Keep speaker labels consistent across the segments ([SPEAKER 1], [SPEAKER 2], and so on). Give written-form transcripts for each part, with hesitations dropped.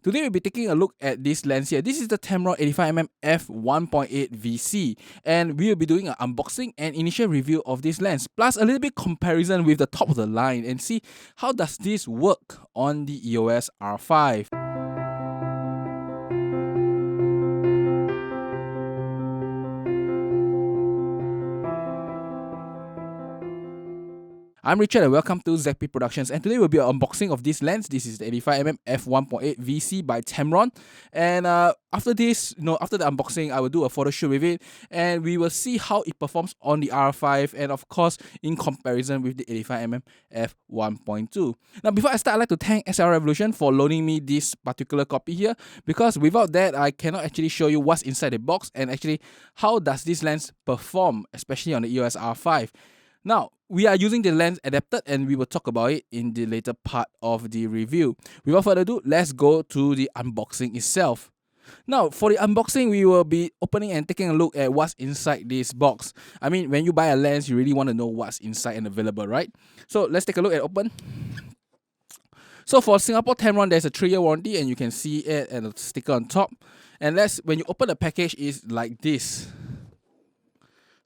[SPEAKER 1] Today we'll be taking a look at this lens here. This is the Tamron 85mm F1.8 VC, and we'll be doing an unboxing and initial review of this lens, plus a little bit comparison with the top of the line and see how does this work on the EOS R5. I'm Richard and welcome to ZP Productions, and today will be an unboxing of this lens. This is the 85mm F1.8 VC by Tamron, and after this, after the unboxing, I will do a photo shoot with it and we will see how it performs on the R5 and of course in comparison with the 85mm F1.2. Now before I start, I'd like to thank SL Revolution for loaning me this particular copy here, because without that I cannot actually show you what's inside the box and actually how does this lens perform, especially on the EOS R5. Now, we are using the lens adapted and we will talk about it in the later part of the review. Without further ado, let's go to the unboxing itself. Now, for the unboxing, we will be opening and taking a look at what's inside this box. I mean, when you buy a lens, you really want to know what's inside and available, right? So, let's take a look at open. So, for Singapore Tamron, there's a 3-year warranty and you can see it and a sticker on top. And when you open the package, it's like this.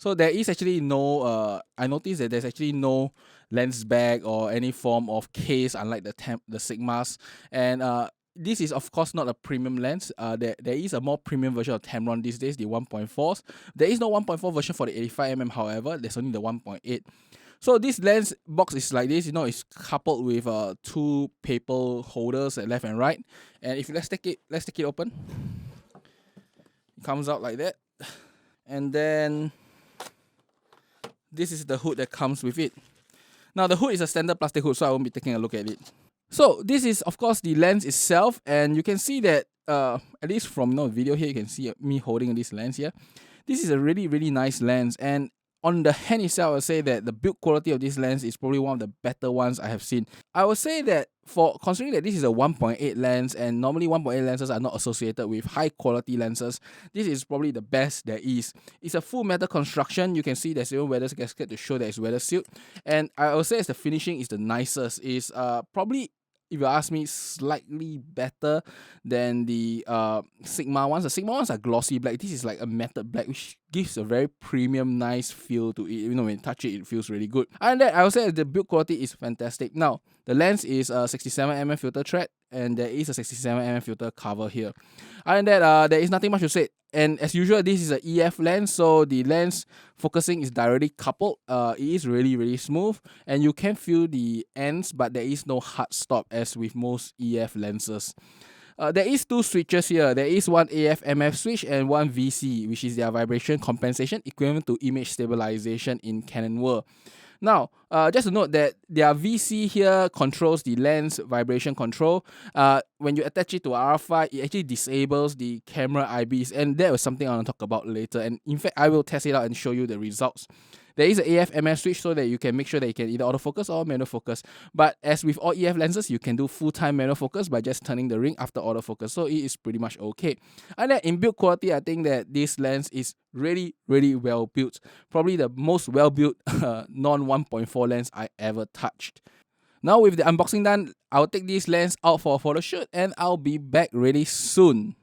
[SPEAKER 1] So there is actually no, I noticed that there's actually no lens bag or any form of case, unlike the Sigmas. And this is of course not a premium lens. There is a more premium version of Tamron these days, the 1.4s. There is no 1.4 version for the 85mm, however, there's only the 1.8. So this lens box is like this, it's coupled with 2 paper holders at left and right. And if let's take it open. It comes out like that. And then this is the hood that comes with it. Now the hood is a standard plastic hood, so I won't be taking a look at it. So this is of course the lens itself, and you can see that at least from the video here, you can see me holding this lens here. This is a really nice lens, and on the hand itself, I would say that the build quality of this lens is probably one of the better ones I have seen. I would say that considering that this is a 1.8 lens, and normally 1.8 lenses are not associated with high quality lenses, this is probably the best there is. It's a full metal construction. You can see there's even weather gasket to show that it's weather sealed. And I would say the finishing is the nicest. Is probably, if you ask me, slightly better than the Sigma ones. The Sigma ones are glossy black. This is like a matte black, which gives a very premium, nice feel to it. When you touch it, it feels really good. And that I would say the build quality is fantastic. Now, the lens is a 67mm filter thread, and there is a 67mm filter cover here. And that there is nothing much to say. And as usual, this is an EF lens, so the lens focusing is directly coupled. It is really smooth, and you can feel the ends, but there is no hard stop as with most EF lenses. There is 2 switches here. There is one AF/MF switch and one VC, which is their vibration compensation, equivalent to image stabilization in Canon world. Now, just to note that their VC here controls the lens vibration control. When you attach it to R5, it actually disables the camera IBs, and that was something I want to talk about later. And in fact, I will test it out and show you the results. There is an AF/MF switch so that you can make sure that you can either autofocus or manual focus. But as with all EF lenses, you can do full-time manual focus by just turning the ring after autofocus. So it is pretty much okay. And then in build quality, I think that this lens is really well built. Probably the most well built non-1.4 lens I ever touched. Now with the unboxing done, I'll take this lens out for a photo shoot and I'll be back really soon.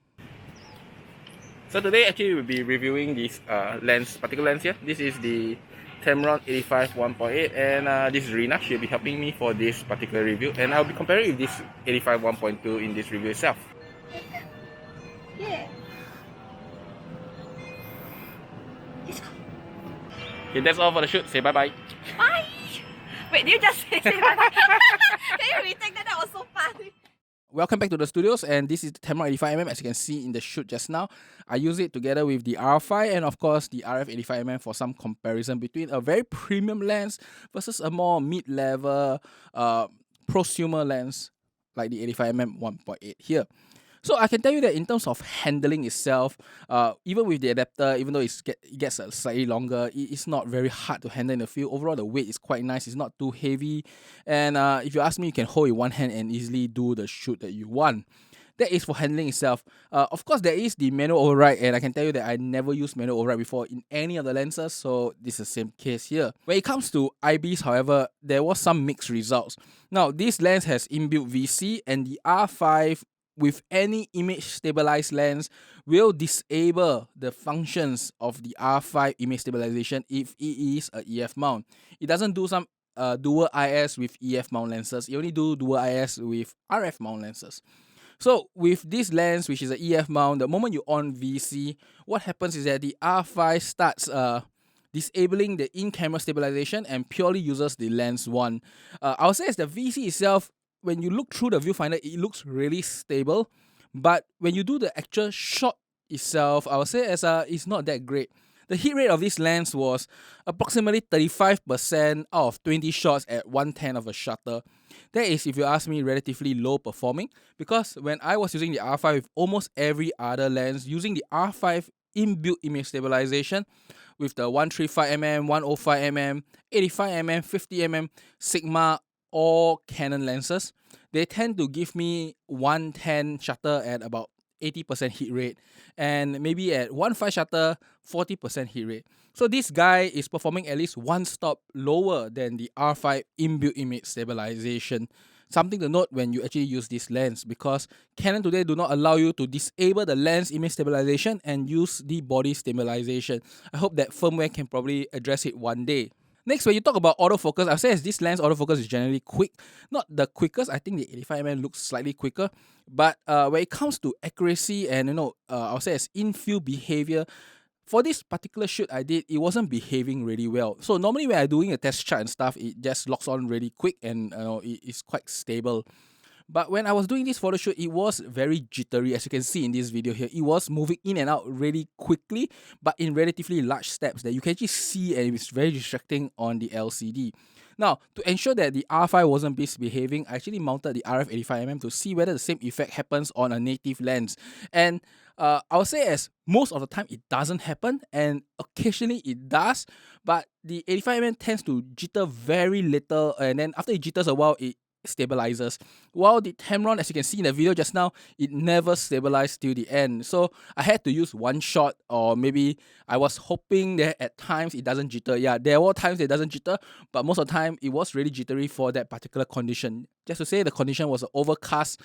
[SPEAKER 1] So today actually we'll be reviewing this particular lens here. This is the Tamron 85 1.8, and this is Rina. She'll be helping me for this particular review, and I'll be comparing with this 85 1.2 in this review itself.
[SPEAKER 2] Yeah.
[SPEAKER 1] Okay, that's all for the shoot. Say bye-bye.
[SPEAKER 2] Bye! Wait, did you just say bye-bye? Can you retake that? That was so funny.
[SPEAKER 1] Welcome back to the studios, and this is the Tamron 85mm. As you can see in the shoot just now, I use it together with the R5 and of course the RF 85mm for some comparison between a very premium lens versus a more mid-level prosumer lens like the 85mm 1.8 here. So I can tell you that in terms of handling itself, even with the adapter, even though it gets slightly longer, it's not very hard to handle in the field. Overall, the weight is quite nice. It's not too heavy. And if you ask me, you can hold it in one hand and easily do the shoot that you want. That is for handling itself. Of course, there is the manual override, and I can tell you that I never used manual override before in any of the lenses, so this is the same case here. When it comes to IBs, however, there was some mixed results. Now, this lens has inbuilt VC, and the R5 with any image stabilized lens will disable the functions of the R5 image stabilization if it is a EF mount. It doesn't do some dual IS with EF mount lenses. It only do dual IS with RF mount lenses. So with this lens, which is an EF mount, the moment you on VC, what happens is that the R5 starts disabling the in-camera stabilization and purely uses the lens one. I'll say as the VC itself, when you look through the viewfinder, it looks really stable, but when you do the actual shot itself, I would say as it's not that great. The hit rate of this lens was approximately 35% out of 20 shots at 1/10 of a shutter. That is, if you ask me, relatively low performing, because when I was using the R5 with almost every other lens, using the R5 inbuilt image stabilization with the 135mm, 105mm, 85mm, 50mm, Sigma or Canon lenses, they tend to give me 1/10 shutter at about 80% hit rate, and maybe at 1.5 shutter 40% hit rate. So this guy is performing at least one stop lower than the R5 inbuilt image stabilization. Something to note when you actually use this lens, because Canon today do not allow you to disable the lens image stabilization and use the body stabilization. I hope that firmware can probably address it one day. Next, when you talk about autofocus, I'll say as this lens autofocus is generally quick. Not the quickest, I think the 85mm looks slightly quicker. But when it comes to accuracy and, I'll say as in-field behavior, for this particular shoot I did, it wasn't behaving really well. So normally when I'm doing a test chart and stuff, it just locks on really quick and it is quite stable. But when I was doing this photo shoot, it was very jittery, as you can see in this video here. It was moving in and out really quickly, but in relatively large steps that you can actually see, and it's very distracting on the LCD. Now, to ensure that the R5 wasn't misbehaving, I actually mounted the RF 85mm to see whether the same effect happens on a native lens. And I would say as most of the time it doesn't happen, and occasionally it does, but the 85mm tends to jitter very little, and then after it jitters a while, it stabilizes. While the Tamron, as you can see in the video just now, it never stabilized till the end. So I had to use one shot, or maybe I was hoping that at times it doesn't jitter. Yeah, there were times it doesn't jitter, but most of the time it was really jittery for that particular condition. Just to say, the condition was an overcast,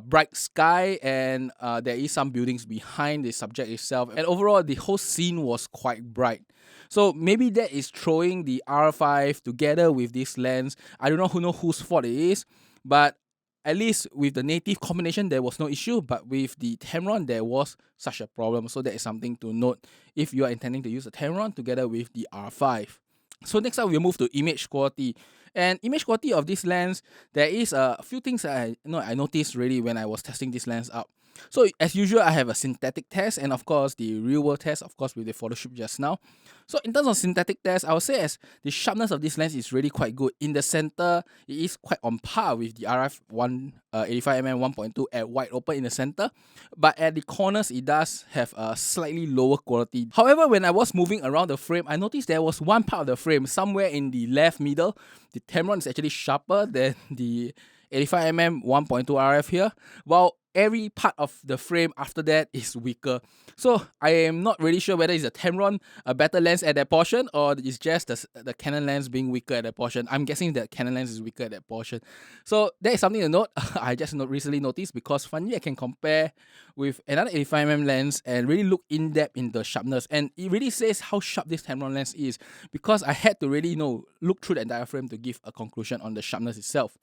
[SPEAKER 1] bright sky, and there is some buildings behind the subject itself, and overall the whole scene was quite bright. So maybe that is throwing the R5 together with this lens. I don't know whose fault it is, but at least with the native combination there was no issue, but with the Tamron there was such a problem. So that is something to note if you are intending to use the Tamron together with the R5. So next up we'll move to image quality. And image quality of this lens, there is a few things that I noticed really when I was testing this lens out. So as usual, I have a synthetic test and of course the real world test, of course with the photo shoot just now. So in terms of synthetic test, I would say as the sharpness of this lens is really quite good. In the center, it is quite on par with the RF 85mm 1.2 at wide open in the center. But at the corners, it does have a slightly lower quality. However, when I was moving around the frame, I noticed there was one part of the frame, somewhere in the left middle, the Tamron is actually sharper than the 85mm 1.2 RF here, while every part of the frame after that is weaker. So I am not really sure whether it's a Tamron a better lens at that portion, or it's just the Canon lens being weaker at that portion. I'm guessing that Canon lens is weaker at that portion. So that is something to note. I just recently noticed, because finally I can compare with another 85mm lens and really look in depth in the sharpness, and it really says how sharp this Tamron lens is, because I had to really look through the entire frame to give a conclusion on the sharpness itself.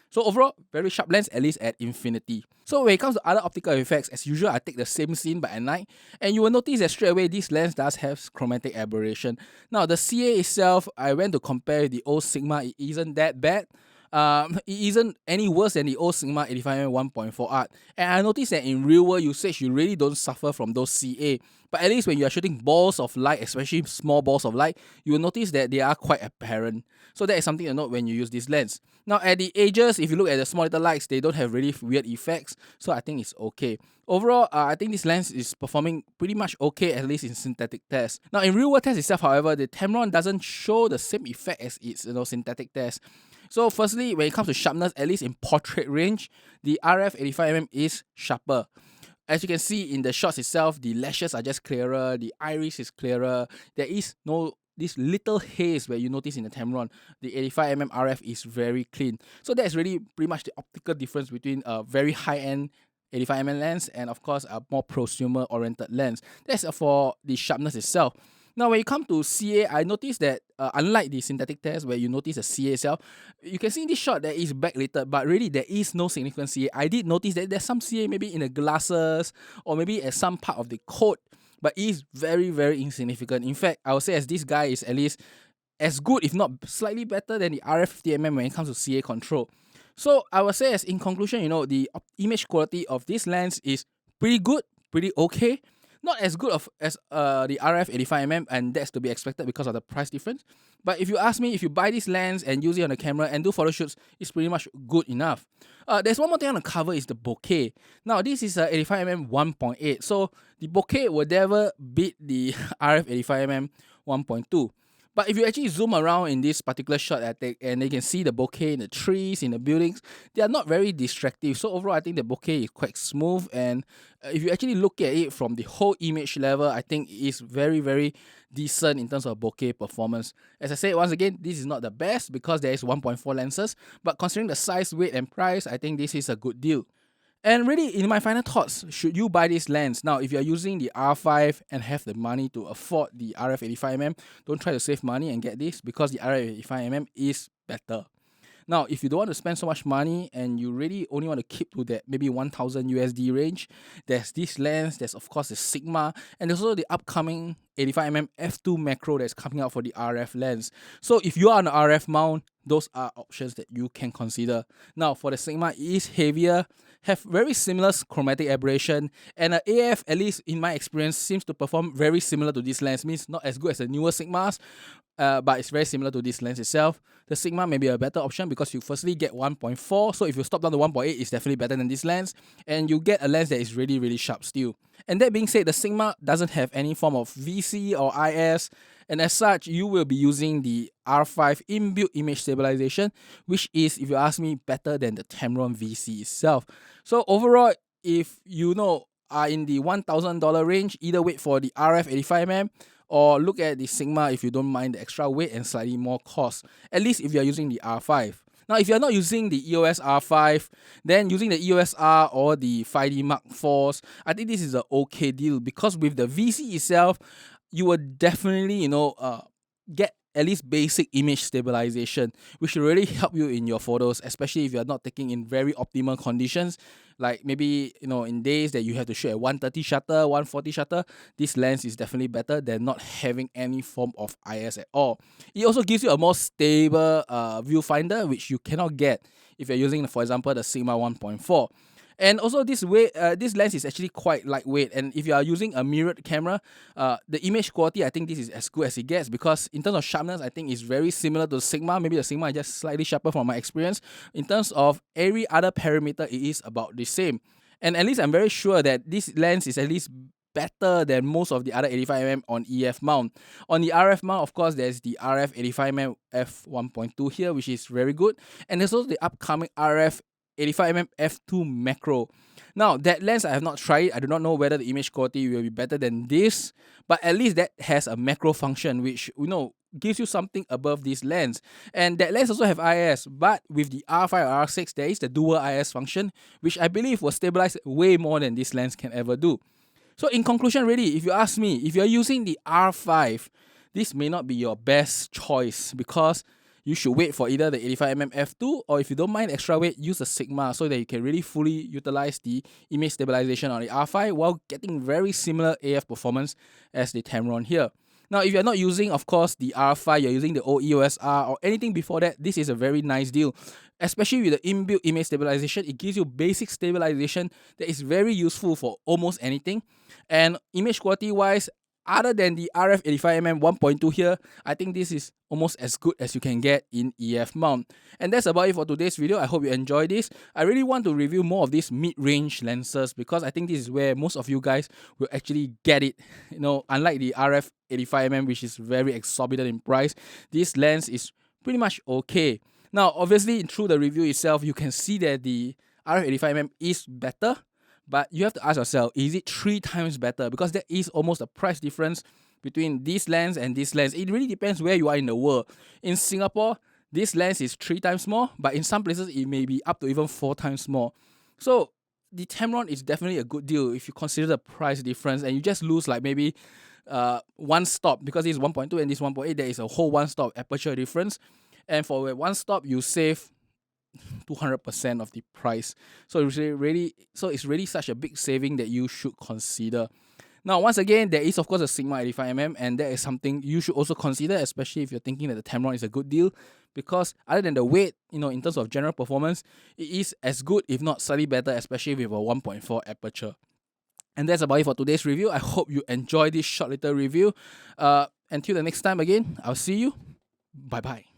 [SPEAKER 1] So overall, very sharp lens, at least at infinity. So when it comes to other optical effects, as usual, I take the same scene but at night, and you will notice that straight away this lens does have chromatic aberration. Now the CA itself, I went to compare with the old Sigma, it isn't that bad. It isn't any worse than the old Sigma 85mm 1.4 art, and I noticed that in real world usage you really don't suffer from those CA, but at least when you are shooting balls of light, especially small balls of light, you will notice that they are quite apparent. So that is something to note when you use this lens. Now at the edges, if you look at the small little lights, they don't have really weird effects, so I think it's okay. Overall, I think this lens is performing pretty much okay, at least in synthetic tests. Now in real world test itself, however, the Tamron doesn't show the same effect as its synthetic test. So firstly, when it comes to sharpness, at least in portrait range, the RF 85mm is sharper. As you can see in the shots itself, the lashes are just clearer, the iris is clearer. There is no this little haze where you notice in the Tamron. The 85mm RF is very clean. So that's really pretty much the optical difference between a very high-end 85mm lens, and of course a more prosumer oriented lens. That's for the sharpness itself. Now, when you come to CA, I noticed that unlike the synthetic test where you notice the CA itself, you can see in this shot that is backlit, but really there is no significant CA. I did notice that there's some CA maybe in the glasses or maybe at some part of the coat, but it is very, very insignificant. In fact, I would say as this guy is at least as good, if not slightly better than the RF 50mm when it comes to CA control. So I would say as in conclusion, the image quality of this lens is pretty good, pretty okay. Not as good as the RF 85mm, and that's to be expected because of the price difference. But if you ask me, if you buy this lens and use it on the camera and do photo shoots, it's pretty much good enough. There's one more thing on the cover is the bokeh. Now, this is a 85mm 1.8, so the bokeh will never beat the RF 85mm 1.2. But if you actually zoom around in this particular shot and you can see the bokeh in the trees, in the buildings, they are not very distractive. So overall, I think the bokeh is quite smooth. And if you actually look at it from the whole image level, I think it is very, very decent in terms of bokeh performance. As I said, once again, this is not the best because there is 1.4 lenses. But considering the size, weight, and price, I think this is a good deal. And really, in my final thoughts, should you buy this lens? Now, if you're using the R5 and have the money to afford the RF 85mm, don't try to save money and get this because the RF 85mm is better. Now, if you don't want to spend so much money and you really only want to keep to that maybe 1000 USD range, there's this lens, there's of course the Sigma, and there's also the upcoming 85mm F2 macro that's coming out for the RF lens. So if you are on the RF mount, those are options that you can consider. Now, for the Sigma, it is heavier, have very similar chromatic aberration, and AF, at least in my experience, seems to perform very similar to this lens. Means not as good as the newer Sigmas, but it's very similar to this lens itself. The Sigma may be a better option because you firstly get 1.4, so if you stop down to 1.8, it's definitely better than this lens, and you get a lens that is really, really sharp still. And that being said, the Sigma doesn't have any form of VC or IS, and as such, you will be using the R5 inbuilt image stabilization, which is, if you ask me, better than the Tamron VC itself. So overall, if you are in the $1,000 range, either wait for the RF 85mm or look at the Sigma if you don't mind the extra weight and slightly more cost, at least if you're using the R5. Now, if you're not using the EOS R5, then using the EOS R or the 5D Mark IVs, I think this is an okay deal because with the VC itself, you will definitely, get at least basic image stabilization, which will really help you in your photos, especially if you're not taking in very optimal conditions. Like maybe, in days that you have to shoot at 130 shutter, 140 shutter, this lens is definitely better than not having any form of IS at all. It also gives you a more stable viewfinder, which you cannot get if you're using, for example, the Sigma 1.4. And also this lens is actually quite lightweight, and if you are using a mirrored camera, the image quality, I think this is as good as it gets because in terms of sharpness, I think it's very similar to the Sigma. Maybe the Sigma is just slightly sharper from my experience. In terms of every other parameter, it is about the same. And at least I'm very sure that this lens is at least better than most of the other 85mm on EF mount. On the RF mount, of course, there's the RF 85mm F1.8 here, which is very good. And there's also the upcoming RF 85mm F2 macro. Now, that lens I have not tried. I do not know whether the image quality will be better than this, but at least that has a macro function, which gives you something above this lens. And that lens also have IS, but with the R5 or R6, there is the dual IS function, which I believe will stabilize way more than this lens can ever do. So in conclusion, really, if you ask me, if you're using the R5, this may not be your best choice because you should wait for either the 85mm F2 or if you don't mind extra weight, use the Sigma so that you can really fully utilize the image stabilization on the R5 while getting very similar AF performance as the Tamron here. Now, if you're not using, of course, the R5, you're using the old EOS R or anything before that, this is a very nice deal. Especially with the inbuilt image stabilization, it gives you basic stabilization that is very useful for almost anything. And image quality wise, other than the RF 85mm 1.2 here, I think this is almost as good as you can get in EF mount. And that's about it for today's video. I hope you enjoyed this. I really want to review more of these mid-range lenses because I think this is where most of you guys will actually get it. Unlike the RF 85mm, which is very exorbitant in price, this lens is pretty much okay. Now, obviously, through the review itself, you can see that the RF 85mm is better. But you have to ask yourself, is it 3 times better? Because there is almost a price difference between this lens and this lens. It really depends where you are in the world. In Singapore, this lens is 3 times more, but in some places, it may be up to even 4 times more. So the Tamron is definitely a good deal if you consider the price difference, and you just lose like maybe one stop, because this is 1.2 and this 1.8. There is a whole one stop aperture difference, and for one stop you save 200% of the price. So it's really such a big saving that you should consider. Now, once again, there is of course a Sigma 85mm, and that is something you should also consider, especially if you're thinking that the Tamron is a good deal, because other than the weight, in terms of general performance, it is as good, if not slightly better, especially with a 1.4 aperture. And that's about it for today's review. I hope you enjoyed this short little review. Until the next time again, I'll see you. Bye bye.